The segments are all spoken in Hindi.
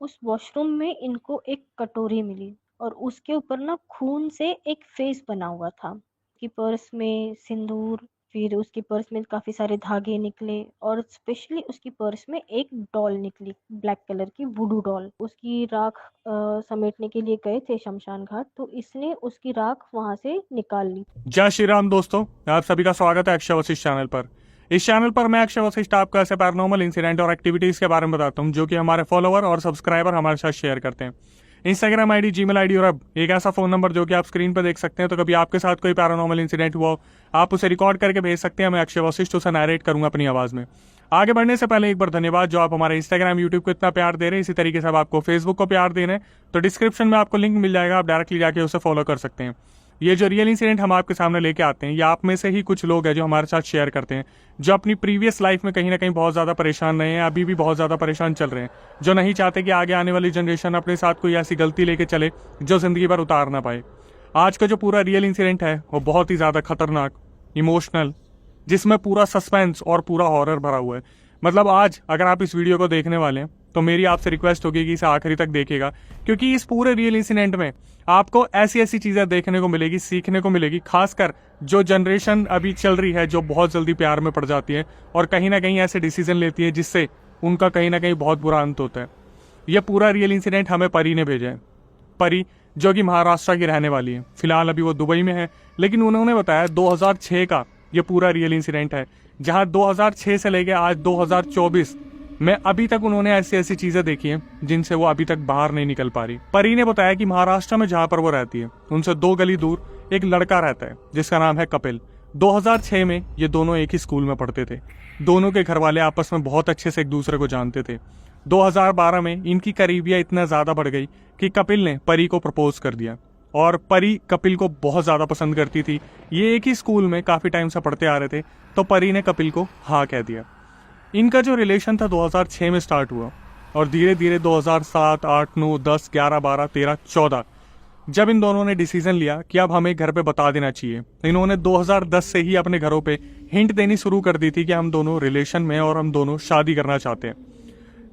उस वॉशरूम में इनको एक कटोरी मिली और उसके ऊपर ना खून से एक फेस बना हुआ था। उसकी पर्स में सिंदूर, फिर उसकी पर्स में काफी सारे धागे निकले और स्पेशली उसकी पर्स में एक डॉल निकली, ब्लैक कलर की वुडू डॉल। उसकी राख समेटने के लिए गए थे शमशान घाट, तो इसने उसकी राख वहां से निकाल ली। जय श्री राम दोस्तों, आप सभी का स्वागत है अक्षय वशिष्ठ चैनल पर। इस चैनल पर मैं अक्षय वशिष्ठ आपको ऐसे पैरानॉर्मल इंसिडेंट और एक्टिविटीज के बारे में बताता हूं जो कि हमारे फॉलोअर और सब्सक्राइबर हमारे साथ शेयर करते हैं। इंस्टाग्राम आईडी, जीमेल आईडी और अब एक ऐसा फोन नंबर जो कि आप स्क्रीन पर देख सकते हैं। तो कभी आपके साथ कोई पैरानॉर्मल इंसिडेंट हुआ हो, आप उसे रिकॉर्ड करके भेज सकते हैं। मैं अक्षय वशिष्ठ उसे नरेट करूंगा अपनी आवाज में। आगे बढ़ने से पहले एक बार धन्यवाद जो आप हमारे इंस्टाग्राम, यूट्यूब को इतना प्यार दे रहे हैं। इसी तरीके से अब आपको फेसबुक को प्यार दे रहे हैं तो डिस्क्रिप्शन में आपको लिंक मिल जाएगा, आप डायरेक्टली जाके उसे फॉलो कर सकते हैं। ये जो रियल इंसिडेंट हम आपके सामने लेके आते हैं, ये आप में से ही कुछ लोग हैं जो हमारे साथ शेयर करते हैं, जो अपनी प्रीवियस लाइफ में कहीं ना कहीं बहुत ज़्यादा परेशान रहे हैं, अभी भी बहुत ज़्यादा परेशान चल रहे हैं, जो नहीं चाहते कि आगे आने वाली जनरेशन अपने साथ कोई ऐसी गलती लेके चले जो ज़िंदगी भर उतार ना पाए। आज का जो पूरा रियल इंसिडेंट है वो बहुत ही ज़्यादा खतरनाक, इमोशनल, जिसमें पूरा सस्पेंस और पूरा हॉरर भरा हुआ है। मतलब आज अगर आप इस वीडियो को देखने वाले हैं तो मेरी आपसे रिक्वेस्ट होगी कि इसे आखिरी तक देखिएगा, क्योंकि इस पूरे रियल इंसिडेंट में आपको ऐसी ऐसी चीजें देखने को मिलेगी, सीखने को मिलेगी, खासकर जो जनरेशन अभी चल रही है, जो बहुत जल्दी प्यार में पड़ जाती है और कहीं ना कहीं ऐसे डिसीजन लेती है जिससे उनका कहीं ना कहीं बहुत बुरा अंत होता है। यह पूरा रियल इंसिडेंट हमें परी ने भेजा है। परी जो कि महाराष्ट्र की रहने वाली है, फिलहाल अभी वो दुबई में है, लेकिन उन्होंने बताया 2006 का ये पूरा रियल इंसिडेंट है, जहां 2006 से लेके आज 2024 में अभी तक उन्होंने ऐसी ऐसी चीजें देखी हैं जिनसे वो अभी तक बाहर नहीं निकल पा रही। परी ने बताया कि महाराष्ट्र में जहां पर वो रहती है उनसे 2 गली दूर एक लड़का रहता है जिसका नाम है कपिल। 2006 में ये दोनों एक ही स्कूल में पढ़ते थे। दोनों के घर वाले आपस में बहुत अच्छे से एक दूसरे को जानते थे। 2012 में इनकी करीबियां इतना ज्यादा बढ़ गई कि कपिल ने परी को प्रपोज कर दिया और परी कपिल को बहुत ज्यादा पसंद करती थी। ये एक ही स्कूल में काफी टाइम से पढ़ते आ रहे थे, तो परी ने कपिल को हाँ कह दिया। इनका जो रिलेशन था 2006 में स्टार्ट हुआ और धीरे धीरे 2007, 8, 9, 10, 11, 12, 13, 14 जब इन दोनों ने डिसीजन लिया कि अब हमें घर पे बता देना चाहिए, इन्होंने 2010 से ही अपने घरों पे हिंट देनी शुरू कर दी थी कि हम दोनों रिलेशन में और हम दोनों शादी करना चाहते हैं।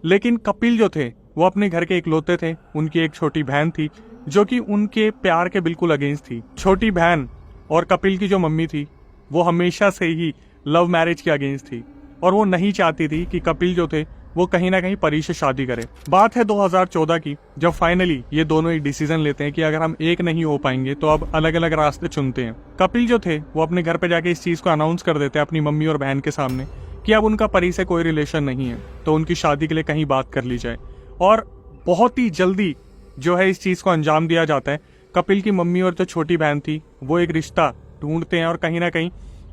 लेकिन कपिल जो थे वो अपने घर के इकलौते थे। उनकी एक छोटी बहन थी जो कि उनके प्यार के बिल्कुल अगेंस्ट थी। छोटी बहन और कपिल की जो मम्मी थी वो हमेशा से ही लव मैरिज के अगेंस्ट थी और वो नहीं चाहती थी कि कपिल जो थे वो कहीं ना कहीं परी से शादी करे। बात है 2014 की, जब फाइनली ये दोनों एक डिसीजन लेते हैं कि अगर हम एक नहीं हो पाएंगे तो अब अलग अलग रास्ते चुनते हैं। कपिल जो थे वो अपने घर पे जाके इस चीज को अनाउंस कर देते हैं अपनी मम्मी और बहन के सामने कि अब उनका परी से कोई रिलेशन नहीं है, तो उनकी शादी के लिए कहीं बात कर ली जाए। और बहुत ही जल्दी जो है इस चीज को अंजाम दिया जाता है। कपिल की मम्मी और जो छोटी बहन थी वो एक रिश्ता ढूंढते हैं और कहीं ना कहीं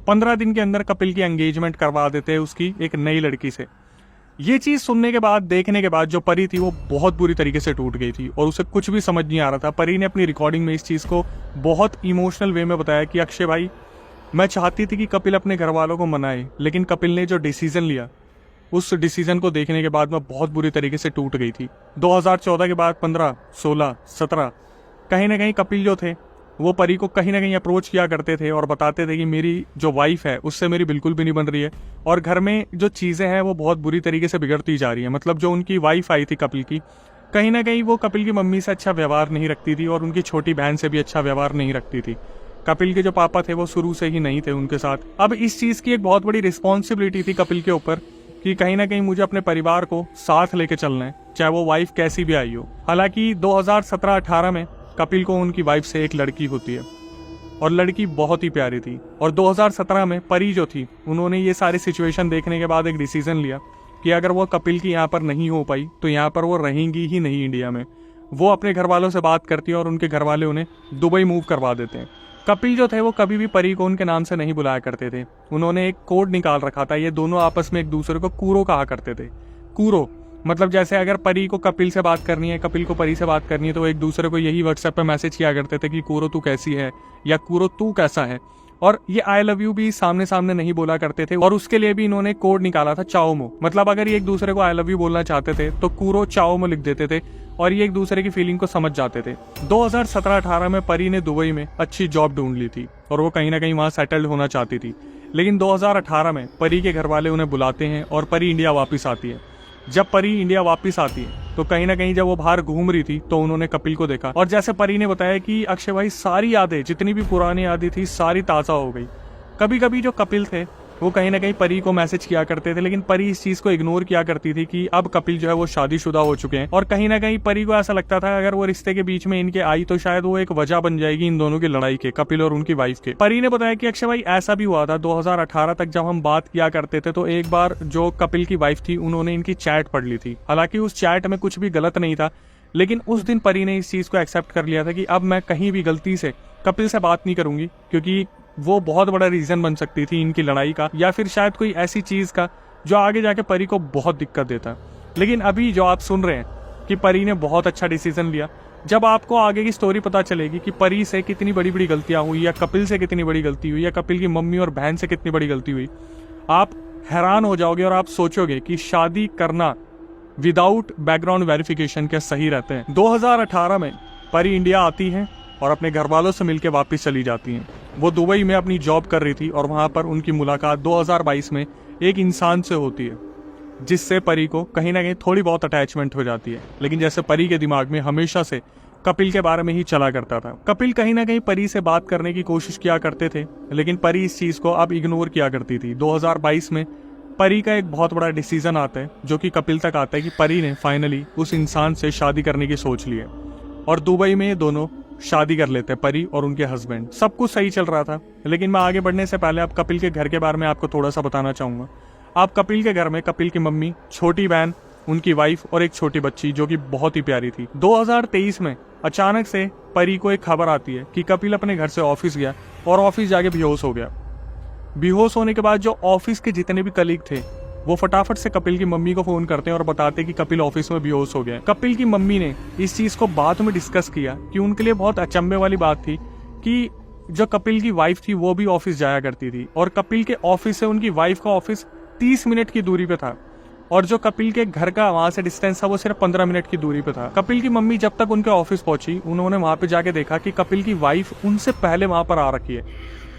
15 दिन के अंदर कपिल की एंगेजमेंट करवा देते हैं उसकी एक नई लड़की से। ये चीज सुनने के बाद, देखने के बाद जो परी थी वो बहुत बुरी तरीके से टूट गई थी और उसे कुछ भी समझ नहीं आ रहा था। परी ने अपनी रिकॉर्डिंग में इस चीज को बहुत इमोशनल वे में बताया कि अक्षय भाई, मैं चाहती थी कि कपिल अपने घर वालों को मनाए, लेकिन कपिल ने जो डिसीजन लिया उस डिसीजन को देखने के बाद मैं बहुत बुरी तरीके से टूट गई थी। 2014 के बाद 15, 16, 17 कहीं ना कहीं कपिल जो थे वो परी को कहीं ना कहीं अप्रोच किया करते थे और बताते थे कि मेरी जो वाइफ है उससे मेरी बिल्कुल भी नहीं बन रही है और घर में जो चीज़ें हैं वो बहुत बुरी तरीके से बिगड़ती जा रही है। मतलब जो उनकी वाइफ आई थी कपिल की, कहीं ना कहीं वो कपिल की मम्मी से अच्छा व्यवहार नहीं रखती थी और उनकी छोटी बहन से भी अच्छा व्यवहार नहीं रखती थी। कपिल के जो पापा थे वो शुरू से ही नहीं थे उनके साथ। अब इस चीज़ की एक बहुत बड़ी रिस्पॉन्सिबिलिटी थी कपिल के ऊपर कि कहीं ना कहीं मुझे अपने परिवार को साथ लेके चलना है, चाहे वो वाइफ कैसी भी आई हो। हालांकि 2017-18 में कपिल को उनकी वाइफ से एक लड़की होती है और लड़की बहुत ही प्यारी थी। और 2017 में परी जो थी उन्होंने ये सारी सिचुएशन देखने के बाद एक डिसीजन लिया कि अगर वो कपिल की यहाँ पर नहीं हो पाई तो यहाँ पर वो रहेंगी ही नहीं इंडिया में। वो अपने घर वालों से बात करती है और उनके घर वाले उन्हें दुबई मूव करवा देते हैं। कपिल जो थे वो कभी भी परी को उनके नाम से नहीं बुलाया करते थे। उन्होंने एक कोड निकाल रखा था, ये दोनों आपस में एक दूसरे को कूरो कहा करते थे। कूरो मतलब जैसे अगर परी को कपिल से बात करनी है, कपिल को परी से बात करनी है, तो एक दूसरे को यही व्हाट्सएप पे मैसेज किया करते थे कि कूरो तू कैसी है या कूरो तू कैसा है। और ये आई लव यू भी सामने सामने नहीं बोला करते थे और उसके लिए भी इन्होंने कोड निकाला था चाओमो। मतलब अगर ये एक दूसरे को आई लव यू बोलना चाहते थे तो कूरो चाओमो लिख देते थे और ये एक दूसरे की फीलिंग को समझ जाते थे। 2017-18 में परी ने दुबई में अच्छी जॉब ढूंढ ली थी और वो कहीं ना कहीं वहां सेटल्ड होना चाहती थी। लेकिन 2018 में परी के घर वाले उन्हें बुलाते हैं और परी इंडिया वापस आती है। जब परी इंडिया वापस आती है तो कहीं ना कहीं जब वो बाहर घूम रही थी तो उन्होंने कपिल को देखा, और जैसे परी ने बताया कि अक्षय भाई सारी यादें, जितनी भी पुरानी यादें थी, सारी ताज़ा हो गई। कभी कभी जो कपिल थे वो कहीं ना कहीं परी को मैसेज किया करते थे, लेकिन परी इस चीज को इग्नोर किया करती थी कि अब कपिल जो है वो शादीशुदा हो चुके हैं, और कहीं ना कहीं परी को ऐसा लगता था अगर वो रिश्ते के बीच में इनके आई तो शायद वो एक वजह बन जाएगी इन दोनों की लड़ाई के, कपिल और उनकी वाइफ के। परी ने बताया कि अक्षय भाई ऐसा भी हुआ था 2018 तक जब हम बात किया करते थे तो एक बार जो कपिल की वाइफ थी उन्होंने इनकी चैट पढ़ ली थी। हालांकि उस चैट में कुछ भी गलत नहीं था, लेकिन उस दिन परी ने इस चीज को एक्सेप्ट कर लिया था कि अब मैं कहीं भी गलती से कपिल से बात नहीं करूंगी, क्योंकि वो बहुत बड़ा रीजन बन सकती थी इनकी लड़ाई का, या फिर शायद कोई ऐसी चीज का जो आगे जाके परी को बहुत दिक्कत देता। लेकिन अभी जो आप सुन रहे हैं कि परी ने बहुत अच्छा डिसीजन लिया। जब आपको आगे की स्टोरी पता चलेगी कि परी से कितनी बड़ी बड़ी गलतियां हुई, या कपिल से कितनी बड़ी गलती हुई, या कपिल की मम्मी और बहन से कितनी बड़ी गलती हुई, आप हैरान हो जाओगे और आप सोचोगे कि शादी करना विदाउट बैकग्राउंड वेरिफिकेशन के सही रहते हैं। 2018 में परी इंडिया आती है और अपने घर वालों से मिलकर वापस चली जाती हैं। वो दुबई में अपनी जॉब कर रही थी और वहां पर उनकी मुलाकात 2022 में एक इंसान से होती है, जिससे परी को कहीं ना कहीं थोड़ी बहुत अटैचमेंट हो जाती है। लेकिन जैसे परी के दिमाग में हमेशा से कपिल के बारे में ही चला करता था। कपिल कहीं ना कहीं परी से बात करने की कोशिश किया करते थे, लेकिन परी इस चीज को अब इग्नोर किया करती थी। 2022 में परी का एक बहुत बड़ा डिसीजन आता है, जो कि कपिल तक आता है कि परी ने फाइनली उस इंसान से शादी करने की सोच ली है, और दुबई में ये दोनों शादी कर लेते हैं, परी और उनके हस्बैंड। सब कुछ सही चल रहा था, लेकिन मैं आगे बढ़ने से पहले आप कपिल के घर के बारे में आपको थोड़ा सा बताना चाहूंगा। आप कपिल के घर में कपिल की मम्मी, छोटी बहन, उनकी वाइफ और एक छोटी बच्ची जो कि बहुत ही प्यारी थी। 2023 में अचानक से परी को एक खबर आती है कि कपिल अपने घर से ऑफिस गया और ऑफिस जाके बेहोश हो गया। बेहोश होने के बाद जो ऑफिस के जितने भी कलीग थे वो फटाफट से कपिल की मम्मी को फोन करते हैं और बताते हैं कि कपिल ऑफिस में बेहोश हो गया। कपिल की मम्मी ने इस चीज को बाद में डिस्कस किया कि उनके लिए बहुत अचंभे वाली बात थी कि जो कपिल की वाइफ थी वो भी ऑफिस जाया करती थी, और कपिल के ऑफिस से उनकी वाइफ का ऑफिस 30 मिनट की दूरी पे था, और जो कपिल के घर का वहां से डिस्टेंस था वो सिर्फ 15 मिनट की दूरी पे था। कपिल की मम्मी जब तक उनके ऑफिस पहुंची, उन्होंने वहां पे जाके देखा कि कपिल की वाइफ उनसे पहले वहां पर आ रखी है,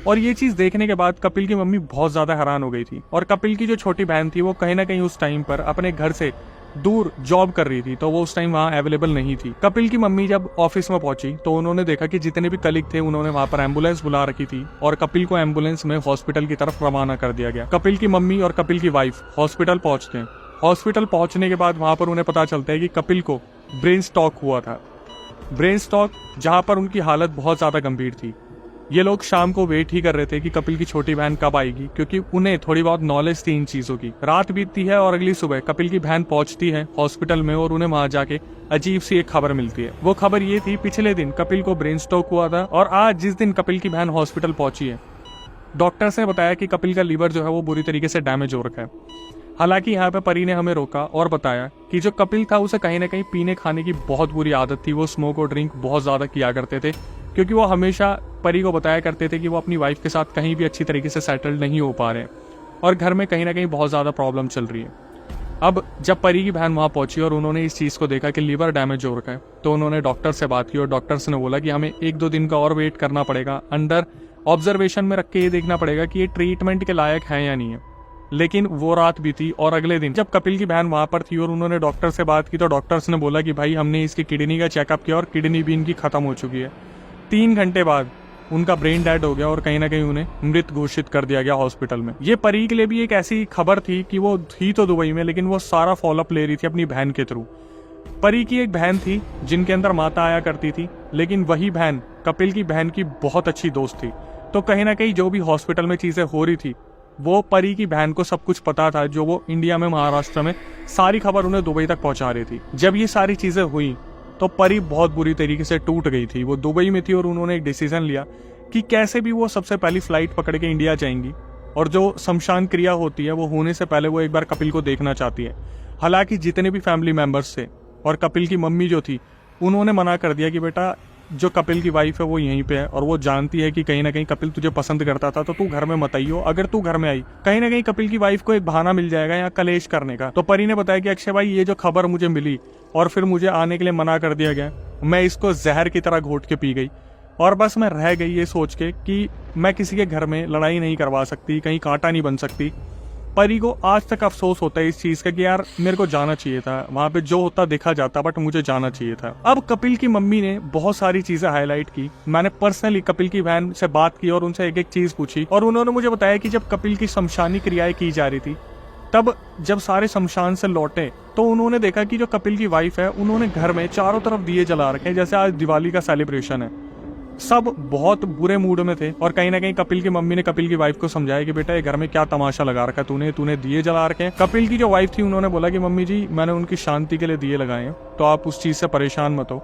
और ये चीज देखने के बाद कपिल की मम्मी बहुत ज्यादा हैरान हो गई थी। और कपिल की जो छोटी बहन थी वो कहीं ना कहीं उस टाइम पर अपने घर से दूर जॉब कर रही थी, तो वो उस टाइम वहाँ अवेलेबल नहीं थी। कपिल की मम्मी जब ऑफिस में पहुंची तो उन्होंने देखा कि जितने भी कलीग थे उन्होंने वहां पर एम्बुलेंस बुला रखी थी, और कपिल को एम्बुलेंस में हॉस्पिटल की तरफ रवाना कर दिया गया। कपिल की मम्मी और कपिल की वाइफ हॉस्पिटल पहुंचते हैं। हॉस्पिटल पहुंचने के बाद वहां पर उन्हें पता चलता है कि कपिल को ब्रेन स्ट्रोक हुआ था। ब्रेन स्ट्रोक जहां पर उनकी हालत बहुत ज्यादा गंभीर थी। ये लोग शाम को वेट ही कर रहे थे कि कपिल की छोटी बहन कब आएगी, क्योंकि उन्हें थोड़ी बहुत नॉलेज थी इन चीजों की। रात बीतती है और अगली सुबह कपिल की बहन पहुंचती है हॉस्पिटल में, और उन्हें वहां जाके अजीब सी एक खबर मिलती है। वो खबर ये थी, पिछले दिन कपिल को ब्रेन स्ट्रोक हुआ था, और आज जिस दिन कपिल की बहन हॉस्पिटल पहुंची है, डॉक्टर्स ने बताया कि कपिल का लीवर जो है वो बुरी तरीके से डैमेज हो रखा है। हालांकि यहाँ पे परी ने हमें रोका और बताया कि जो कपिल था उसे कहीं ना कहीं पीने खाने की बहुत बुरी आदत थी। वो स्मोक और ड्रिंक बहुत ज्यादा किया करते थे, क्योंकि वो हमेशा परी को बताया करते थे कि वो अपनी वाइफ के साथ कहीं भी अच्छी तरीके से सेटल नहीं हो पा रहे, और घर में कहीं ना कहीं बहुत ज्यादा प्रॉब्लम चल रही है। अब जब परी की बहन वहां पहुंची और उन्होंने इस चीज को देखा कि लीवर डैमेज हो रखा है, तो उन्होंने डॉक्टर से बात की, और डॉक्टर्स ने बोला कि हमें 1-2 दिन का और वेट करना पड़ेगा, अंडर ऑब्जर्वेशन में रख के ये देखना पड़ेगा कि ये ट्रीटमेंट के लायक है या नहीं है। लेकिन वो रात बीती, और अगले दिन जब कपिल की बहन वहां पर थी और उन्होंने डॉक्टर से बात की, तो डॉक्टर्स ने बोला कि भाई हमने इसकी किडनी का चेकअप किया और किडनी भी इनकी खत्म हो चुकी है। 3 घंटे बाद उनका ब्रेन डेड हो गया और कहीं ना कहीं उन्हें मृत घोषित कर दिया गया हॉस्पिटल में। ये परी के लिए भी एक ऐसी खबर थी कि वो थी तो दुबई में, लेकिन वो सारा फॉलोअप ले रही थी अपनी बहन के थ्रू। परी की एक बहन थी जिनके अंदर माता आया करती थी, लेकिन वही बहन कपिल की बहन की बहुत अच्छी दोस्त थी। तो कहीं ना कहीं जो भी हॉस्पिटल में चीजें हो रही थी वो परी की बहन को सब कुछ पता था, जो वो इंडिया में, महाराष्ट्र में सारी खबर उन्हें दुबई तक पहुंचा रही थी। जब ये सारी चीजें हुई तो परी बहुत बुरी तरीके से टूट गई थी। वो दुबई में थी और उन्होंने एक डिसीजन लिया कि कैसे भी वो सबसे पहली फ्लाइट पकड़ के इंडिया जाएंगी, और जो शमशान क्रिया होती है वो होने से पहले वो एक बार कपिल को देखना चाहती है। हालांकि जितने भी फैमिली मेंबर्स थे और कपिल की मम्मी जो थी, उन्होंने मना कर दिया कि बेटा जो कपिल की वाइफ है वो यहीं पे है, और वो जानती है कि कहीं ना कहीं कपिल तुझे पसंद करता था, तो तू घर में मत आइयो। अगर तू घर में आई, कहीं ना कहीं कपिल की वाइफ को एक बहाना मिल जाएगा यहाँ कलेश करने का। तो परी ने बताया कि अक्षय भाई, ये जो खबर मुझे मिली और फिर मुझे आने के लिए मना कर दिया गया, मैं इसको जहर की तरह घोट के पी गई, और बस मैं रह गई ये सोच के कि मैं किसी के घर में लड़ाई नहीं करवा सकती, कहीं कांटा नहीं बन सकती। परी को आज तक अफसोस होता है इस चीज का कि यार मेरे को जाना चाहिए था वहां पे, जो होता देखा जाता, बट मुझे जाना चाहिए था। अब कपिल की मम्मी ने बहुत सारी चीजें हाईलाइट की। मैंने पर्सनली कपिल की बहन से बात की और उनसे एक एक चीज पूछी, और उन्होंने मुझे बताया कि जब कपिल की शमशानी क्रियाएं की जा रही थी, तब जब सारे शमशान से लौटे तो उन्होंने देखा कि जो कपिल की वाइफ है, उन्होंने घर में चारों तरफ दिए जला रखे हैं, जैसे आज दिवाली का सेलिब्रेशन है। सब बहुत बुरे मूड में थे, और कहीं ना कहीं कपिल की मम्मी ने कपिल की वाइफ को समझाया कि बेटा ये घर में क्या तमाशा लगा रखा है तूने, तूने दिए जला रखे हैं। कपिल की जो वाइफ थी उन्होंने बोला कि मम्मी जी मैंने उनकी शांति के लिए दिए लगाए हैं, तो आप उस चीज से परेशान मत हो।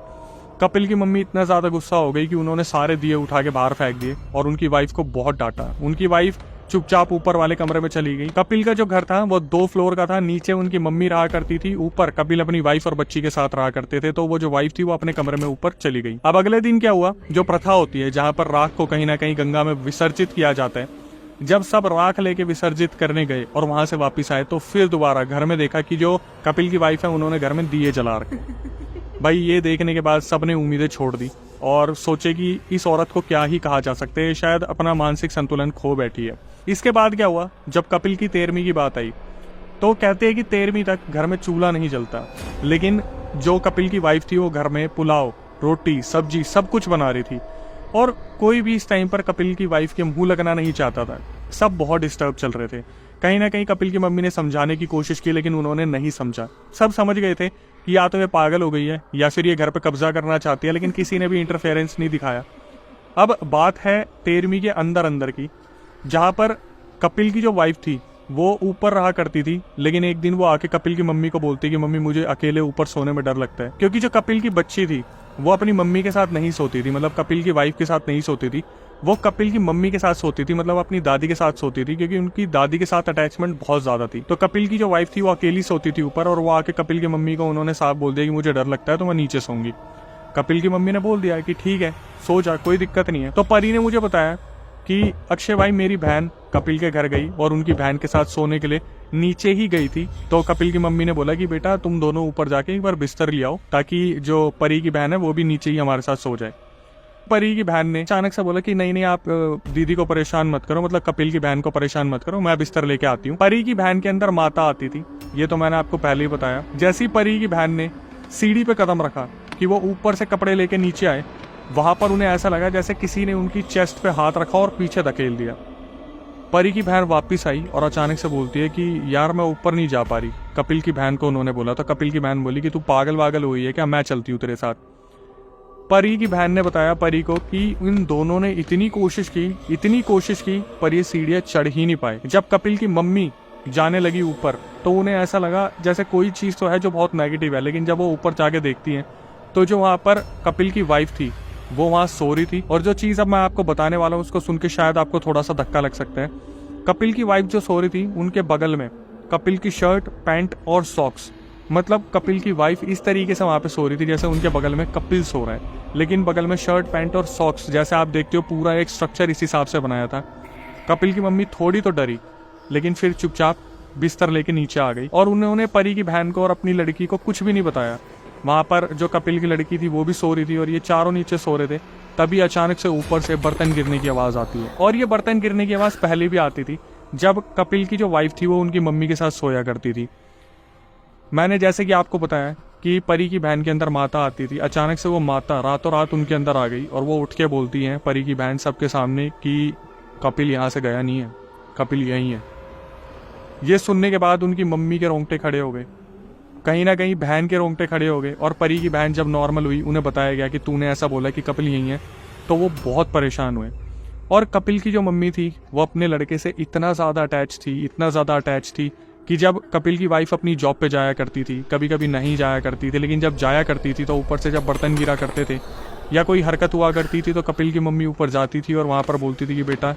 कपिल की मम्मी इतना ज्यादा गुस्सा हो गई कि उन्होंने सारे दिए उठा के बाहर फेंक दिए और उनकी वाइफ को बहुत डांटा। उनकी वाइफ चुपचाप ऊपर वाले कमरे में चली गई। कपिल का जो घर था वो 2 फ्लोर का था, नीचे उनकी मम्मी रहा करती थी, ऊपर कपिल अपनी वाइफ और बच्ची के साथ रहा करते थे। तो वो जो वाइफ थी वो अपने कमरे में ऊपर चली गई। अब अगले दिन क्या हुआ, जो प्रथा होती है जहां पर राख को कहीं ना कहीं गंगा में विसर्जित किया जाता है, जब सब राख लेके विसर्जित करने गए और वहां से वापिस आए तो फिर दोबारा घर में देखा कि जो कपिल की वाइफ है उन्होंने घर में दिए जला रखे। भाई ये देखने के बाद सबने उम्मीदें छोड़ दी और सोचे कि इस औरत को क्या ही कहा जा सकता है, शायद अपना मानसिक संतुलन खो बैठी है। इसके बाद क्या हुआ, जब कपिल की 13वीं की बात आई तो कहते हैं कि 13वीं तक घर में चूल्हा नहीं जलता, लेकिन जो कपिल की वाइफ थी वो घर में पुलाव, रोटी, सब्जी सब कुछ बना रही थी, और कोई भी इस टाइम पर कपिल की वाइफ के मुंह लगना नहीं चाहता था। सब बहुत डिस्टर्ब चल रहे थे। कहीं ना कहीं कपिल की मम्मी ने समझाने की कोशिश की, लेकिन उन्होंने नहीं समझा। सब समझ गए थे कि या तो ये पागल हो गई है या फिर ये घर पे कब्जा करना चाहती है, लेकिन किसी ने भी इंटरफेरेंस नहीं दिखाया। अब बात है 13वीं के अंदर की, जहां पर कपिल की जो वाइफ थी वो ऊपर रहा करती थी, लेकिन एक दिन वो आके कपिल की मम्मी को बोलती कि मम्मी मुझे अकेले ऊपर सोने में डर लगता है, क्योंकि जो कपिल की बच्ची थी वो अपनी मम्मी के साथ नहीं सोती थी, मतलब कपिल की वाइफ के साथ नहीं सोती थी, वो कपिल की मम्मी के साथ सोती थी, मतलब अपनी दादी के साथ सोती थी, क्योंकि उनकी दादी के साथ अटैचमेंट बहुत ज्यादा थी। तो कपिल की जो वाइफ थी वो अकेली सोती थी ऊपर, और वो आके कपिल की मम्मी को उन्होंने साफ बोल दिया कि मुझे डर लगता है तो मैं नीचे सोऊंगी। कपिल की मम्मी ने बोल दिया कि ठीक है सो जा, कोई दिक्कत नहीं है। तो परी ने मुझे बताया कि अक्षय भाई मेरी बहन कपिल के घर गई और उनकी बहन के साथ सोने के लिए नीचे ही गई थी। तो कपिल की मम्मी ने बोला कि बेटा तुम दोनों ऊपर जाके एक बार बिस्तर ले आओ, ताकि जो परी की बहन है वो भी नीचे ही हमारे साथ सो जाए। परी की बहन ने अचानक से बोला कि नहीं नहीं आप दीदी को परेशान मत करो, मतलब कपिल की बहन को परेशान मत करो, मैं बिस्तर लेके आती हूँ। परी की बहन के अंदर माता आती थी, ये तो मैंने आपको पहले ही बताया। जैसी परी की बहन ने सीढ़ी पे कदम रखा कि वो ऊपर से कपड़े लेके नीचे आए, वहां पर उन्हें ऐसा लगा जैसे किसी ने उनकी चेस्ट पे हाथ रखा और पीछे धकेल दिया। परी की बहन वापस आई और अचानक से बोलती है कि यार मैं ऊपर नहीं जा पा रही। कपिल की बहन को उन्होंने बोला, तो कपिल की बहन बोली कि तू पागल वागल हुई है क्या, मैं चलती हूँ तेरे साथ। परी की बहन ने बताया परी को कि इन दोनों ने इतनी कोशिश की पर ये सीढ़ियां चढ़ ही नहीं पाए। जब कपिल की मम्मी जाने लगी ऊपर तो उन्हें ऐसा लगा जैसे कोई चीज तो है जो बहुत नेगेटिव है, लेकिन जब वो ऊपर जाके देखती हैं तो जो वहां पर कपिल की वाइफ थी वो वहां सो रही थी। और जो चीज अब मैं आपको बताने वाला हूँ उसको सुन के शायद आपको थोड़ा सा धक्का लग सकता है। कपिल की वाइफ जो सो रही थी उनके बगल में कपिल की शर्ट, पैंट और सॉक्स, मतलब कपिल की वाइफ इस तरीके से वहां पे सो रही थी जैसे उनके बगल में कपिल सो रहा है, लेकिन बगल में शर्ट, पैंट और सॉक्स, जैसे आप देखते हो पूरा एक स्ट्रक्चर इस हिसाब से बनाया था। कपिल की मम्मी थोड़ी तो डरी, लेकिन फिर चुपचाप बिस्तर लेके नीचे आ गई और उन्होंने परी की बहन को और अपनी लड़की को कुछ भी नहीं बताया। वहां पर जो कपिल की लड़की थी वो भी सो रही थी और ये चारों नीचे सो रहे थे। तभी अचानक से ऊपर से बर्तन गिरने की आवाज आती है, और ये बर्तन गिरने की आवाज पहले भी आती थी जब कपिल की जो वाइफ थी वो उनकी मम्मी के साथ सोया करती थी। मैंने जैसे कि आपको बताया कि परी की बहन के अंदर माता आती थी, अचानक से वो माता रातों रात उनके अंदर आ गई और वो उठ के बोलती हैं परी की बहन सबके सामने कि कपिल यहाँ से गया नहीं है, कपिल यहीं है। ये सुनने के बाद उनकी मम्मी के रोंगटे खड़े हो गए, कहीं ना कहीं बहन के रोंगटे खड़े हो गए। और परी की बहन जब नॉर्मल हुई उन्हें बताया गया कि तूने ऐसा बोला कि कपिल यहीं है, तो वो बहुत परेशान हुए। और कपिल की जो मम्मी थी वो अपने लड़के से इतना ज़्यादा अटैच थी कि जब कपिल की वाइफ अपनी जॉब पे जाया करती थी, कभी कभी नहीं जाया करती थी, लेकिन जब जाया करती थी तो ऊपर से जब बर्तन गिरा करते थे या कोई हरकत हुआ करती थी तो कपिल की मम्मी ऊपर जाती थी और वहाँ पर बोलती थी कि बेटा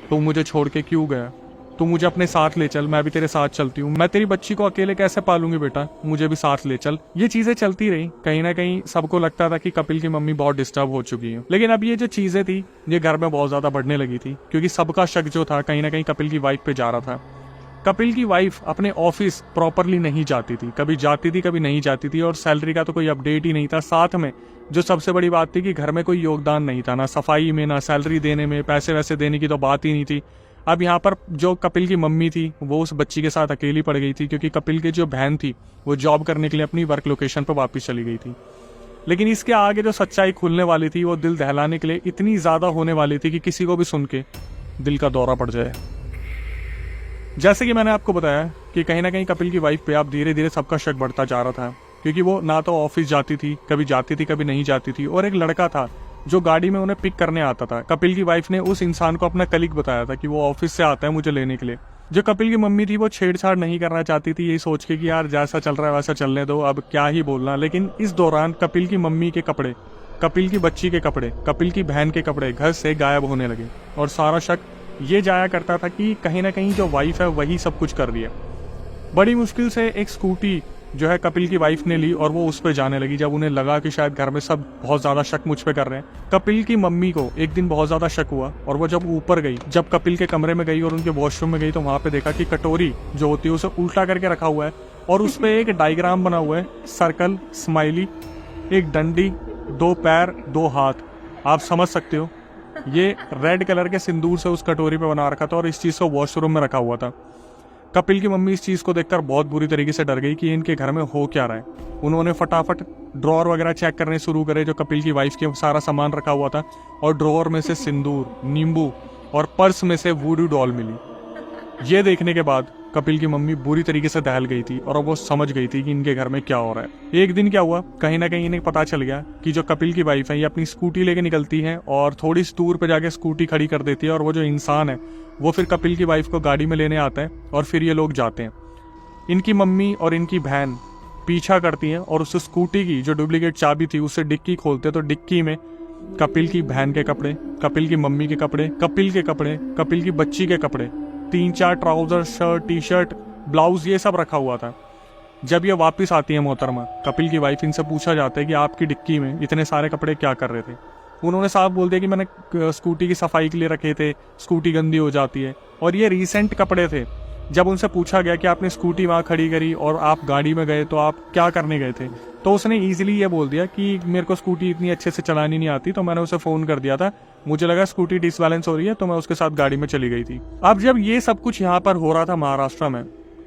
तू मुझे छोड़ के क्यों गया, तू मुझे अपने साथ ले चल, मैं भी तेरे साथ चलती हूँ, मैं तेरी बच्ची को अकेले कैसे पालूंगी बेटा, मुझे भी साथ ले चल। ये चीजें चलती रही। कहीं ना कहीं सबको लगता था कि कपिल की मम्मी बहुत डिस्टर्ब हो चुकी है, लेकिन अब ये जो चीजें थी ये घर में बहुत ज्यादा बढ़ने लगी थी, क्योंकि सबका शक जो था कहीं ना कहीं कपिल की वाइफ पे जा रहा था। कपिल की वाइफ अपने ऑफिस प्रॉपरली नहीं जाती थी, कभी जाती थी कभी नहीं जाती थी, और सैलरी का तो कोई अपडेट ही नहीं था। साथ में जो सबसे बड़ी बात थी कि घर में कोई योगदान नहीं था, ना सफाई में, ना सैलरी देने में, पैसे वैसे देने की तो बात ही नहीं थी। अब यहाँ पर जो कपिल की मम्मी थी वो उस बच्ची के साथ अकेली पड़ गई थी, क्योंकि कपिल की जो बहन थी वो जॉब करने के लिए अपनी वर्क लोकेशन पर वापस चली गई थी। लेकिन इसके आगे जो सच्चाई खुलने वाली थी वो दिल दहलाने के लिए इतनी ज़्यादा होने वाली थी कि किसी को भी सुन के दिल का दौरा पड़ जाए। जैसे कि मैंने आपको बताया कि कहीं ना कहीं कपिल की वाइफ पे अब धीरे धीरे सबका शक बढ़ता जा रहा था, क्योंकि वो ना तो ऑफिस जाती थी कभी नहीं जाती थी, और एक लड़का था जो गाड़ी में उन्हें पिक करने आता था। कपिल की वाइफ ने उस इंसान को अपना कलीग बताया था कि वो ऑफिस से आता है मुझे लेने के लिए। जो कपिल की मम्मी थी वो छेड़छाड़ नहीं करना चाहती थी, यही सोच के कि यार जैसा चल रहा है वैसा चलने दो, अब क्या ही बोलना। लेकिन इस दौरान कपिल की मम्मी के कपड़े, कपिल की बच्ची के कपड़े, कपिल की बहन के कपड़े घर से गायब होने लगे, और सारा शक ये जाया करता था कि कहीं ना कहीं जो वाइफ है वही सब कुछ कर रही है। बड़ी मुश्किल से एक स्कूटी जो है कपिल की वाइफ ने ली और वो उस पर जाने लगी, जब उन्हें लगा कि शायद घर में सब बहुत ज़्यादा शक मुझ पे कर रहे हैं। कपिल की मम्मी को एक दिन बहुत ज़्यादा शक हुआ, और वो जब ऊपर गई, जब कपिल के कमरे में गई और उनके वॉशरूम में गई, तो वहाँ पे देखा कि कटोरी जो होती है उसे उल्टा करके रखा हुआ है, और उस पर एक डायग्राम बना हुआ है, सर्कल, स्माइली, एक डंडी, 2 पैर 2 हाथ। आप समझ सकते हो ये रेड कलर के सिंदूर से उस कटोरी पे बना रखा था, और इस चीज़ को वॉशरूम में रखा हुआ था। कपिल की मम्मी इस चीज़ को देखकर बहुत बुरी तरीके से डर गई कि इनके घर में हो क्या रहा है। उन्होंने फटाफट ड्रॉअर वगैरह चेक करने शुरू करे जो कपिल की वाइफ के सारा सामान रखा हुआ था, और ड्रॉअर में से सिंदूर, नींबू और पर्स में से वूडू डॉल मिली। ये देखने के बाद कपिल की मम्मी बुरी तरीके से दहल गई थी, और वो समझ गई थी कि इनके घर में क्या हो रहा है। एक दिन क्या हुआ, कहीं ना कहीं इन्हें पता चल गया कि जो कपिल की वाइफ है ये अपनी स्कूटी लेके निकलती है और थोड़ी सी दूर पे जाके स्कूटी खड़ी कर देती है, और वो जो इंसान है वो फिर कपिल की वाइफ को गाड़ी में लेने आता है, और फिर ये लोग जाते हैं। इनकी मम्मी और इनकी बहन पीछा करती हैं, और उस स्कूटी की जो डुप्लीकेट चाबी थी उससे डिक्की खोलते, तो डिक्की में कपिल की बहन के कपड़े, कपिल की मम्मी के कपड़े, कपिल के कपड़े, कपिल की बच्ची के कपड़े, 3-4 trouser, shirt, T shirt, blouse, ये सब रखा हुआ था। जब ये वापस आती है मोहतरमा, कपिल की वाइफ इनसे पूछा जाता है कि आपकी डिक्की में इतने सारे कपड़े क्या कर रहे थे। उन्होंने साफ बोल दिया कि मैंने स्कूटी की सफाई के लिए रखे थे, स्कूटी गंदी हो जाती है, और ये रीसेंट कपड़े थे। जब उनसे पूछा गया कि आपने स्कूटी वहाँ खड़ी करी और आप गाड़ी में गए तो आप क्या करने गए थे, तो उसने ईजिली ये बोल दिया कि मेरे को स्कूटी इतनी अच्छे से चलानी नहीं आती, तो मैंने उसे फ़ोन कर दिया था, मुझे लगा स्कूटी डिसबैलेंस हो रही है तो मैं उसके साथ गाड़ी में चली गई थी। अब जब ये सब कुछ यहाँ पर हो रहा था महाराष्ट्र में,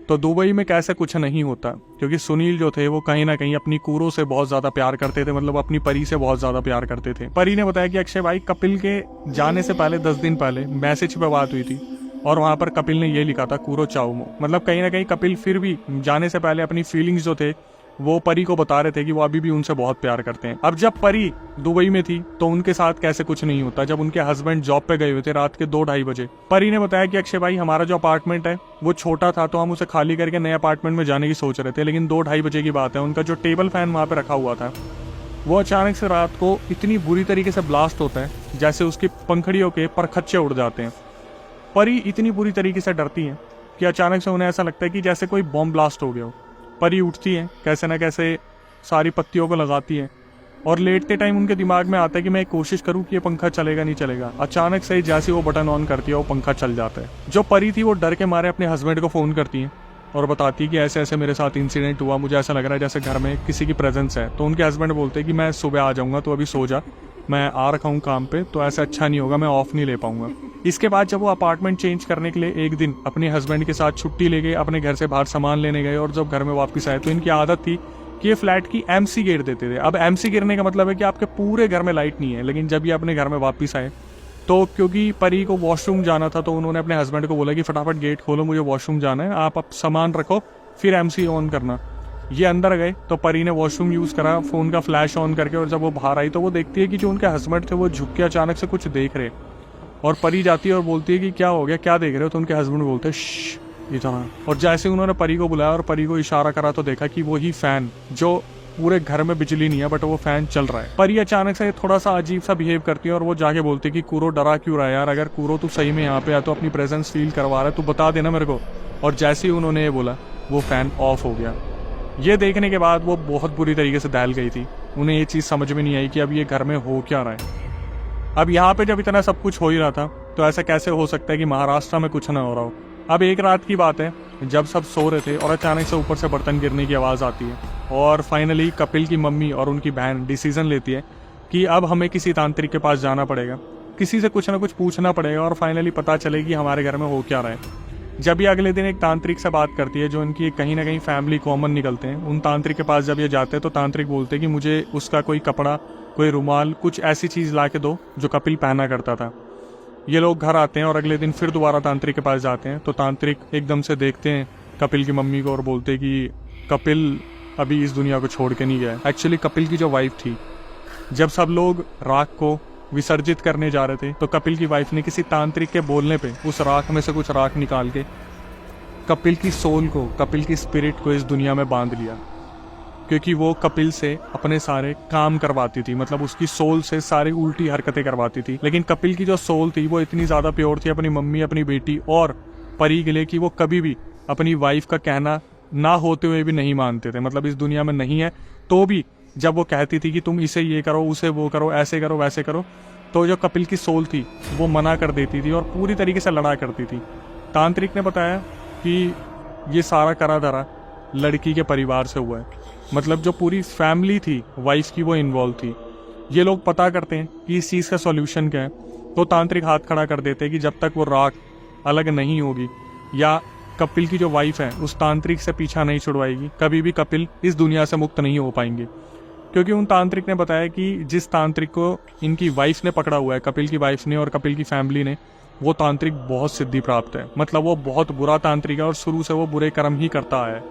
तो दुबई में कैसे कुछ नहीं होता, क्योंकि सुनील जो थे वो कहीं ना कहीं अपनी कूरो से बहुत ज़्यादा प्यार करते थे, मतलब अपनी परी से बहुत ज़्यादा प्यार करते थे। परी ने बताया कि अक्षय भाई कपिल के जाने से पहले 10 दिन पहले मैसेज पे बात हुई थी, और वहाँ पर कपिल ने ये लिखा था कूरो चाओमो। मतलब कहीं ना कहीं कपिल फिर भी जाने से पहले अपनी फीलिंग्स जो थे वो परी को बता रहे थे कि वो अभी भी उनसे बहुत प्यार करते हैं। अब जब परी दुबई में थी तो उनके साथ कैसे कुछ नहीं होता, जब उनके हस्बैंड जॉब पे गए हुए थे रात के 2-2:30 बजे। परी ने बताया कि अक्षय भाई हमारा जो अपार्टमेंट है वो छोटा था, तो हम उसे खाली करके नए अपार्टमेंट में जाने की सोच रहे थे, लेकिन 2-2:30 बजे की बात है, उनका जो टेबल फैन वहाँ पे रखा हुआ था वो अचानक से रात को इतनी बुरी तरीके से ब्लास्ट होता है जैसे उसकी पंखड़ियों के परखच्चे उड़ जाते हैं। परी इतनी बुरी तरीके से डरती हैं कि अचानक से उन्हें ऐसा लगता है कि जैसे कोई बॉम्ब ब्लास्ट हो गया हो। परी उठती है, कैसे ना कैसे सारी पत्तियों को लगाती है, और लेटते टाइम उनके दिमाग में आता है कि मैं कोशिश करूं कि ये पंखा चलेगा नहीं चलेगा। अचानक से जैसे वो बटन ऑन करती है वो पंखा चल जाता है। जो परी थी वो डर के मारे अपने हस्बैंड को फ़ोन करती है और बताती है कि ऐसे ऐसे मेरे साथ इंसिडेंट हुआ, मुझे ऐसा लग रहा है जैसे घर में किसी की प्रेजेंस है। तो उनके हस्बैंड बोलते हैं कि मैं सुबह आ जाऊँगा, तो अभी सो जा, मैं आ रखा हूँ काम पे, तो ऐसा अच्छा नहीं होगा, मैं ऑफ नहीं ले पाऊंगा। इसके बाद जब वो अपार्टमेंट चेंज करने के लिए एक दिन अपने हस्बैंड के साथ छुट्टी ले गए, अपने घर से बाहर सामान लेने गए, और जब घर में वापस आए तो इनकी आदत थी कि ये फ्लैट की एमसी गिर देते थे। अब एमसी गिरने का मतलब है कि आपके पूरे घर में लाइट नहीं है। लेकिन जब ये अपने घर में वापस आए तो क्योंकि परी को वॉशरूम जाना था, तो उन्होंने अपने हस्बैंड को बोला कि फटाफट गेट खोलो, मुझे वॉशरूम जाना है, आप सामान रखो फिर एमसी ऑन करना। ये अंदर गए तो परी ने वॉशरूम यूज़ करा फ़ोन का फ्लैश ऑन करके, और जब वो बाहर आई तो वो देखती है कि जो उनके हस्बैंड थे वो झुक के अचानक से कुछ देख रहे, और परी जाती है और बोलती है कि क्या हो गया, क्या देख रहे हो। तो उनके हस्बैंड बोलते हैं श्श इतना, और जैसे उन्होंने परी को बुलाया और परी को इशारा करा तो देखा कि वही फ़ैन, जो पूरे घर में बिजली नहीं है बट वो फ़ैन चल रहा है। परी अचानक से थोड़ा सा अजीब सा बिहेव करती है और वो जाके बोलती है कि कूरो डरा क्यों रहा है यार, अगर कूरो तू सही में यहाँ पे है तो अपनी प्रेजेंस फील करवा रहा है, तू बता देना मेरे को। और जैसे ही उन्होंने ये बोला वो फ़ैन ऑफ हो गया। ये देखने के बाद वो बहुत बुरी तरीके से दहल गई थी। उन्हें ये चीज़ समझ में नहीं आई कि अब ये घर में हो क्या रहा है। अब यहाँ पे जब इतना सब कुछ हो ही रहा था तो ऐसा कैसे हो सकता है कि महाराष्ट्र में कुछ ना हो रहा हो। अब एक रात की बात है जब सब सो रहे थे और अचानक से ऊपर से बर्तन गिरने की आवाज़ आती है, और फाइनली कपिल की मम्मी और उनकी बहन डिसीजन लेती है कि अब हमें किसी तांत्रिक के पास जाना पड़ेगा। किसी से कुछ ना कुछ पूछना पड़ेगा और फाइनली पता चले कि हमारे घर में हो क्या रहा है। जब ये अगले दिन एक तांत्रिक से बात करती है, जो इनकी कहीं ना कहीं फैमिली कॉमन निकलते हैं, उन तांत्रिक के पास जब ये जाते हैं तो तांत्रिक बोलते हैं कि मुझे उसका कोई कपड़ा, कोई रुमाल, कुछ ऐसी चीज़ ला के दो जो कपिल पहना करता था। ये लोग घर आते हैं और अगले दिन फिर दोबारा तांत्रिक के पास जाते हैं, तो तांत्रिक एकदम से देखते हैं कपिल की मम्मी को और बोलते हैं कि कपिल अभी इस दुनिया को छोड़ के नहीं गया है। एक्चुअली कपिल की जो वाइफ थी, जब सब लोग राख को विसर्जित करने जा रहे थे तो कपिल की वाइफ ने किसी तांत्रिक के बोलने पे उस राख में से कुछ राख निकाल के कपिल की सोल को, कपिल की स्पिरिट को इस दुनिया में बांध लिया, क्योंकि वो कपिल से अपने सारे काम करवाती थी, मतलब उसकी सोल से सारी उल्टी हरकतें करवाती थी। लेकिन कपिल की जो सोल थी वो इतनी ज़्यादा प्योर थी अपनी मम्मी, अपनी बेटी और परी के लिए कि वो कभी भी अपनी वाइफ का कहना ना होते हुए भी नहीं मानते थे। मतलब इस दुनिया में नहीं है तो भी जब वो कहती थी कि तुम इसे ये करो, उसे वो करो, ऐसे करो, वैसे करो, तो जो कपिल की सोल थी वो मना कर देती थी और पूरी तरीके से लड़ा करती थी। तांत्रिक ने बताया कि ये सारा करा धरा लड़की के परिवार से हुआ है, मतलब जो पूरी फैमिली थी वाइफ की वो इन्वॉल्व थी। ये लोग पता करते हैं कि इस चीज़ का सॉल्यूशन क्या है, तो तांत्रिक हाथ खड़ा कर देते हैं कि जब तक वो राख अलग नहीं होगी या कपिल की जो वाइफ है उस तांत्रिक से पीछा नहीं छुड़वाएगी, कभी भी कपिल इस दुनिया से मुक्त नहीं हो पाएंगे। क्योंकि उन तांत्रिक ने बताया कि जिस तांत्रिक को इनकी वाइफ ने पकड़ा हुआ है, कपिल की वाइफ ने और कपिल की फैमिली ने, वो तांत्रिक बहुत सिद्धि प्राप्त है, मतलब वो बहुत बुरा तांत्रिक है और शुरू से वो बुरे कर्म ही करता है।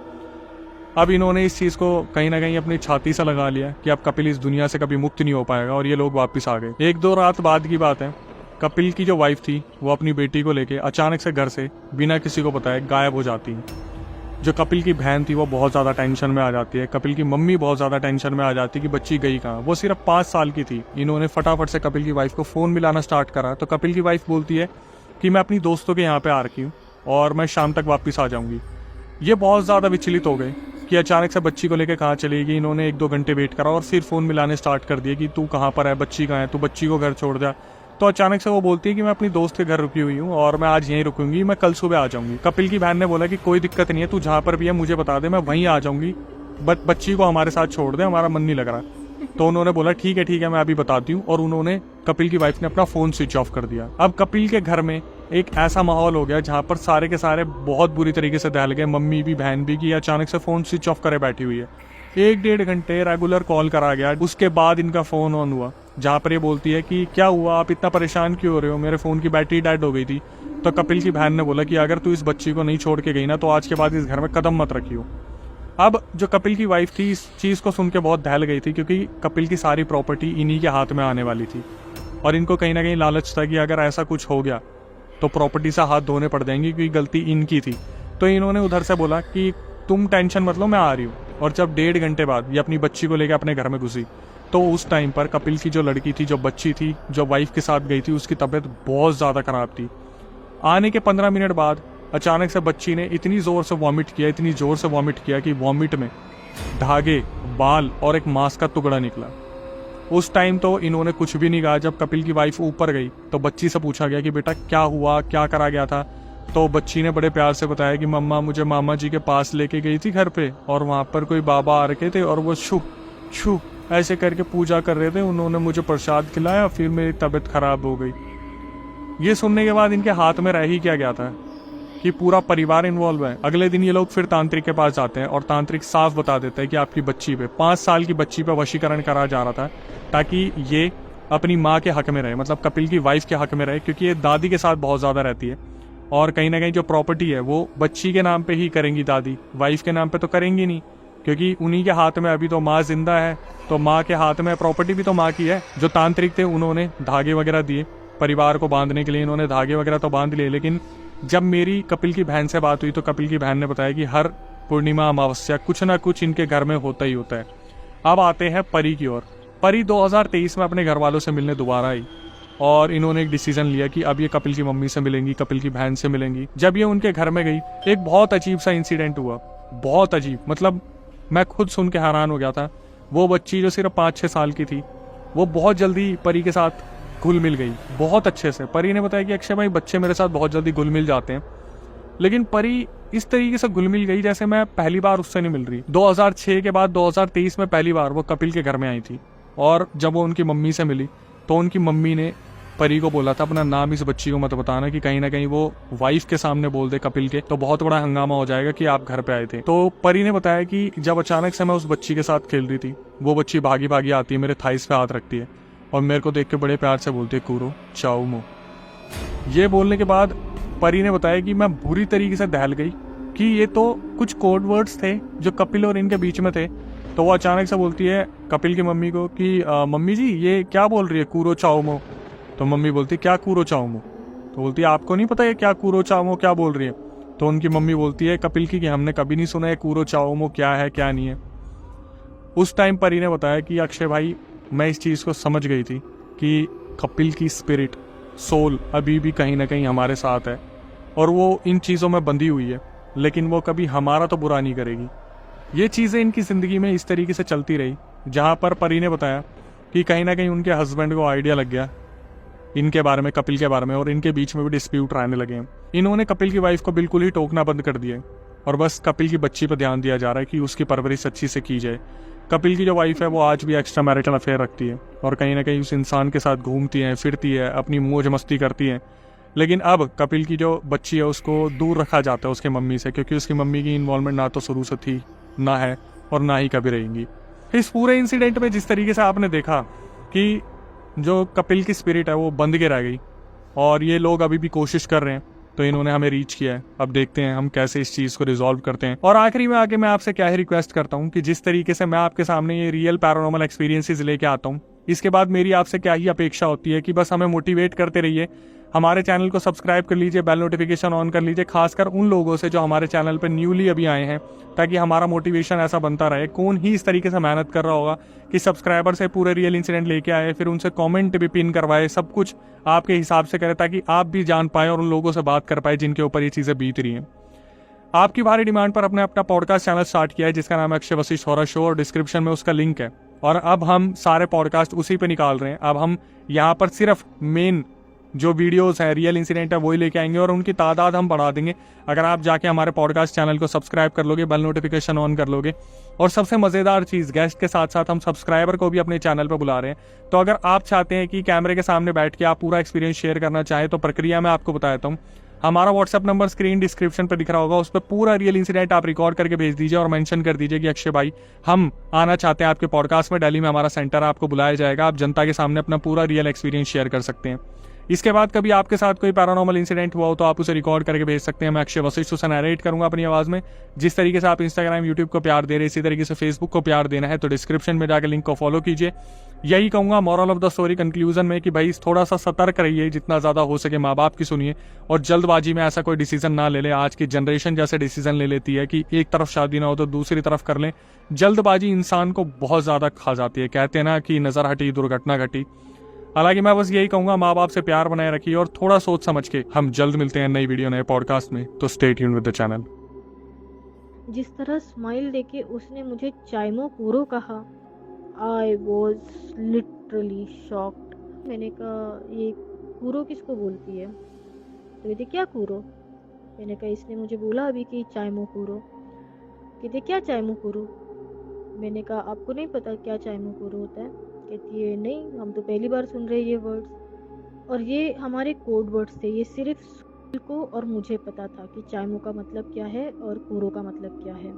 अब इन्होंने इस चीज़ को कहीं ना कहीं अपनी छाती से लगा लिया कि अब कपिल इस दुनिया से कभी मुक्त नहीं हो पाएगा और ये लोग वापस आ गए। एक दो रात बाद की बात है, कपिल की जो वाइफ थी वो अपनी बेटी को लेके अचानक से घर से बिना किसी को बताए गायब हो जाती है। जो कपिल की बहन थी वो बहुत ज़्यादा टेंशन में आ जाती है, कपिल की मम्मी बहुत ज़्यादा टेंशन में आ जाती है कि बच्ची गई कहाँ। वो सिर्फ 5 साल की थी। इन्होंने फटाफट से कपिल की वाइफ को फ़ोन मिलाना स्टार्ट करा, तो कपिल की वाइफ बोलती है कि मैं अपनी दोस्तों के यहाँ पे आ रखी हूँ और मैं शाम तक वापस आ जाऊँगी। ये बहुत ज़्यादा विचलित हो गए कि अचानक से बच्ची को लेकर कहाँ चली गई। इन्होंने 1-2 घंटे वेट करा और फिर फ़ोन मिलाने स्टार्ट कर दिए कि तू कहाँ पर है, बच्ची कहाँ है, तू बच्ची को घर छोड़ जा। तो अचानक से वो बोलती है कि मैं अपनी दोस्त के घर रुकी हुई हूँ और मैं आज यहीं रुकूंगी, मैं कल सुबह आ जाऊंगी। कपिल की बहन ने बोला कि कोई दिक्कत नहीं है, तू जहाँ पर भी है मुझे बता दे, मैं वहीं आ जाऊंगी, बट बच्ची को हमारे साथ छोड़ दे, हमारा मन नहीं लग रहा। तो उन्होंने बोला ठीक है मैं अभी बताती हूँ, और उन्होंने, कपिल की वाइफ ने अपना फ़ोन स्विच ऑफ कर दिया। अब कपिल के घर में एक ऐसा माहौल हो गया जहाँ पर सारे के सारे बहुत बुरी तरीके से दहल गए, मम्मी भी बहन भी, कि अचानक से फ़ोन स्विच ऑफ करे बैठी हुई है। 1-1.5 घंटे रेगुलर कॉल करा गया, उसके बाद इनका फ़ोन ऑन हुआ, जहाँ पर ये बोलती है कि क्या हुआ, आप इतना परेशान क्यों हो रहे हो, मेरे फ़ोन की बैटरी डेड हो गई थी। तो कपिल की बहन ने बोला कि अगर तू इस बच्ची को नहीं छोड़ के गई ना तो आज के बाद इस घर में कदम मत रखियो। अब जो कपिल की वाइफ थी इस चीज़ को सुन के बहुत दहल गई थी, क्योंकि कपिल की सारी प्रॉपर्टी इन्हीं के हाथ में आने वाली थी और इनको कहीं ना कहीं लालच था कि अगर ऐसा कुछ हो गया तो प्रॉपर्टी से हाथ धोने पड़ जाएंगी, क्योंकि गलती इनकी थी। तो इन्होंने उधर से बोला कि तुम टेंशन मत लो, मैं आ रही हूँ। और जब 1.5 घंटे बाद ये अपनी बच्ची को लेकर अपने घर में घुसी, तो उस टाइम पर कपिल की जो लड़की थी, जो बच्ची थी, जो वाइफ के साथ गई थी, उसकी तबीयत बहुत ज़्यादा ख़राब थी। आने के 15 मिनट बाद अचानक से बच्ची ने इतनी ज़ोर से वॉमिट किया, इतनी ज़ोर से वॉमिट किया कि वॉमिट में धागे, बाल और एक मांस का टुकड़ा निकला। उस टाइम तो इन्होंने कुछ भी नहीं कहा। जब कपिल की वाइफ ऊपर गई तो बच्ची से पूछा गया कि बेटा क्या हुआ, क्या करा गया था। तो बच्ची ने बड़े प्यार से बताया कि मम्मा मुझे मामा जी के पास लेके गई थी घर पे, और वहाँ पर कोई बाबा आ रखे थे और वो छू छू ऐसे करके पूजा कर रहे थे, उन्होंने मुझे प्रसाद खिलाया, फिर मेरी तबीयत खराब हो गई। ये सुनने के बाद इनके हाथ में रह ही क्या गया था कि पूरा परिवार इन्वॉल्व है। अगले दिन ये लोग फिर तांत्रिक के पास जाते हैं और तांत्रिक साफ बता देता है कि आपकी बच्ची पे, 5 साल की बच्ची पे वशीकरण करा जा रहा था, ताकि ये अपनी माँ के हक में रहे, मतलब कपिल की वाइफ के हक में रहे, क्योंकि ये दादी के साथ बहुत ज़्यादा रहती है और कहीं ना कहीं जो प्रॉपर्टी है वो बच्ची के नाम पे ही करेंगी दादी, वाइफ के नाम पे तो करेंगी नहीं, क्योंकि उन्हीं के हाथ में अभी तो माँ जिंदा है, तो माँ के हाथ में प्रॉपर्टी भी तो माँ की है। जो तांत्रिक थे उन्होंने धागे वगैरह दिए परिवार को बांधने के लिए, इन्होंने धागे वगैरह तो बांध लिए। लेकिन जब मेरी कपिल की बहन से बात हुई तो कपिल की बहन ने बताया कि हर पूर्णिमा अमावस्या कुछ ना कुछ इनके घर में होता ही होता है। अब आते हैं परी की ओर। परी 2023 में अपने घर वालों से मिलने दोबारा आई और इन्होंने एक डिसीजन लिया कि अब ये कपिल की मम्मी से मिलेंगी, कपिल की बहन से मिलेंगी। जब ये उनके घर में गई, एक बहुत अजीब सा इंसिडेंट हुआ, बहुत अजीब, मतलब मैं खुद सुन के हैरान हो गया था। वो बच्ची जो सिर्फ 5-6 साल की थी, वो बहुत जल्दी परी के साथ घुल मिल गई, बहुत अच्छे से। परी ने बताया कि अक्षय भाई, बच्चे मेरे साथ बहुत जल्दी घुल मिल जाते हैं, लेकिन परी इस तरीके से घुल मिल गई जैसे मैं पहली बार उससे नहीं मिल रही। 2006 के बाद 2023 में पहली बार वो कपिल के घर में आई थी और जब वो उनकी मम्मी से मिली तो उनकी मम्मी ने परी को बोला था अपना नाम इस बच्ची को मत बताना, कि कहीं ना कहीं वो वाइफ के सामने बोल दे कपिल के, तो बहुत बड़ा हंगामा हो जाएगा कि आप घर पे आए थे। तो परी ने बताया कि जब अचानक से मैं उस बच्ची के साथ खेल रही थी, वो बच्ची भागी भागी आती है, मेरे थाइस पे हाथ रखती है और मेरे को देख के बड़े प्यार से बोलती है कूरो चाओ मो। ये बोलने के बाद परी ने बताया कि मैं बुरी तरीके से दहल गई कि ये तो कुछ कोड वर्ड्स थे जो कपिल और इनके बीच में थे। तो वो अचानक से बोलती है कपिल की मम्मी को कि मम्मी जी ये क्या बोल रही है कूरो चाओ मो। तो मम्मी बोलती क्या कूरो चाओ मो। तो बोलती है आपको नहीं पता ये क्या कूरो चाओ मो क्या बोल रही है। तो उनकी मम्मी बोलती है कपिल की कि हमने कभी नहीं सुना है कूरो चाओ मो क्या है क्या नहीं है। उस टाइम परी ने बताया कि अक्षय भाई मैं इस चीज़ को समझ गई थी कि कपिल की स्पिरिट सोल अभी भी कहीं ना कहीं हमारे साथ है और वो इन चीज़ों में बंधी हुई है, लेकिन वो कभी हमारा तो बुरा नहीं करेगी। ये चीज़ें इनकी ज़िंदगी में इस तरीके से चलती रही, जहाँ पर परी ने बताया कि कहीं ना कहीं उनके हस्बैंड को आइडिया लग गया इनके बारे में, कपिल के बारे में, और इनके बीच में भी डिस्प्यूट रहने लगे हैं। इन्होंने कपिल की वाइफ को बिल्कुल ही टोकना बंद कर दिया और बस कपिल की बच्ची पर ध्यान दिया जा रहा है कि उसकी परवरिश अच्छी से की जाए। कपिल की जो वाइफ है वो आज भी एक्स्ट्रा मैरिटल अफेयर रखती है और कहीं ना कहीं उस इंसान के साथ घूमती है, फिरती है, अपनी मौज मस्ती करती है। लेकिन अब कपिल की जो बच्ची है उसको दूर रखा जाता है उसके मम्मी से, क्योंकि उसकी मम्मी की इन्वॉल्वमेंट ना तो शुरू से थी, ना है और ना ही कभी रहेंगी। इस पूरे इंसिडेंट में जिस तरीके से आपने देखा कि जो कपिल की स्पिरिट है वो बंद के रह गई और ये लोग अभी भी कोशिश कर रहे हैं, तो इन्होंने हमें रीच किया है। अब देखते हैं हम कैसे इस चीज़ को रिजॉल्व करते हैं। और आखिरी में आके मैं आपसे क्या ही रिक्वेस्ट करता हूँ कि जिस तरीके से मैं आपके सामने ये रियल पैरानॉर्मल एक्सपीरियंसेस लेके आता हूँ, इसके बाद मेरी आपसे क्या ही अपेक्षा होती है कि बस हमें मोटिवेट करते रहिए, हमारे चैनल को सब्सक्राइब कर लीजिए, बेल नोटिफिकेशन ऑन कर लीजिए, खासकर उन लोगों से जो हमारे चैनल पर न्यूली अभी आए हैं, ताकि हमारा मोटिवेशन ऐसा बनता रहे। कौन ही इस तरीके से मेहनत कर रहा होगा कि सब्सक्राइबर से पूरे रियल इंसिडेंट लेके आए, फिर उनसे कमेंट भी पिन करवाए, सब कुछ आपके हिसाब से करे ताकि आप भी जान पाए और उन लोगों से बात कर पाए जिनके ऊपर ये चीज़ें बीत रही हैं। आपकी भारी डिमांड पर अपने अपना पॉडकास्ट चैनल स्टार्ट किया है जिसका नाम है अक्षय वशिष्ठ हॉरर शो और डिस्क्रिप्शन में उसका लिंक है। और अब हम सारे पॉडकास्ट उसी पे निकाल रहे हैं। अब हम यहाँ पर सिर्फ मेन जो वीडियोस है, रियल इंसिडेंट है, वही लेके आएंगे और उनकी तादाद हम बढ़ा देंगे अगर आप जाके हमारे पॉडकास्ट चैनल को सब्सक्राइब कर लोगे, बेल नोटिफिकेशन ऑन कर लोगे। और सबसे मज़ेदार चीज़, गेस्ट के साथ साथ हम सब्सक्राइबर को भी अपने चैनल पर बुला रहे हैं। तो अगर आप चाहते हैं कि कैमरे के सामने बैठ के आप पूरा एक्सपीरियंस शेयर करना चाहें तो प्रक्रिया मैं आपको बता देता हूँ। हमारा व्हाट्सएप नंबर स्क्रीन डिस्क्रिप्शन पर दिख रहा होगा, उस पर पूरा रियल इंसिडेंट आप रिकॉर्ड करके भेज दीजिए और मेंशन कर दीजिए कि अक्षय भाई हम आना चाहते हैं आपके पॉडकास्ट में, दिल्ली में हमारा सेंटर आपको बुलाया जाएगा, आप जनता के सामने अपना पूरा रियल एक्सपीरियंस शेयर कर सकते हैं। इसके बाद कभी आपके साथ कोई पैरानॉर्मल इंसिडेंट हुआ हो तो आप उसे रिकॉर्ड करके भेज सकते हैं। मैं अक्षय वशिष्ठ उसे नरेट करूंगा अपनी आवाज़ में। जिस तरीके से आप इंस्टाग्राम यूट्यूब को प्यार दे रहे हैं, इसी तरीके से फेसबुक को प्यार देना है तो डिस्क्रिप्शन में जाकर लिंक को फॉलो कीजिए। यही कहूंगा moral of the story conclusion में कि भाई थोड़ा सा सतर्क रहिए, जितना ज़्यादा हो सके माँ बाप की सुनिए और जल्दबाजी में ऐसा कोई डिसीजन ना ले ले। आज की जनरेशन जैसे डिसीजन ले लेती है कि एक तरफ शादी ना हो तो दूसरी तरफ कर लें। जल्दबाजी इंसान को बहुत ज़्यादा खा जाती है। कहते हैं ना कि नज़र हटी दुर्घटना घटी। हालांकि मैं बस यही कहूंगा माँ बाप से प्यार बनाए रखिए और थोड़ा सोच समझ के। हम जल्द मिलते हैं नई वीडियो नए पॉडकास्ट में, तो stay tuned with the channel. जिस तरह स्माइल देके उसने मुझे चाइमो पूरो कहा, आई वॉज लिटरली शॉक्ड। मैंने कहा ये कूरो किसको बोलती है? तो कहते क्या कूरो? मैंने कहा इसने मुझे बोला अभी कि चाइमो कूरो। कहते क्या चाइमो कूरो? मैंने कहा आपको नहीं पता क्या चाइमो कूरो होता है? कहती है नहीं, हम तो पहली बार सुन रहे हैं ये वर्ड्स। और ये हमारे कोड वर्ड्स थे, ये सिर्फ को और मुझे पता था कि चाइमो का मतलब क्या है और कूरो का मतलब क्या है।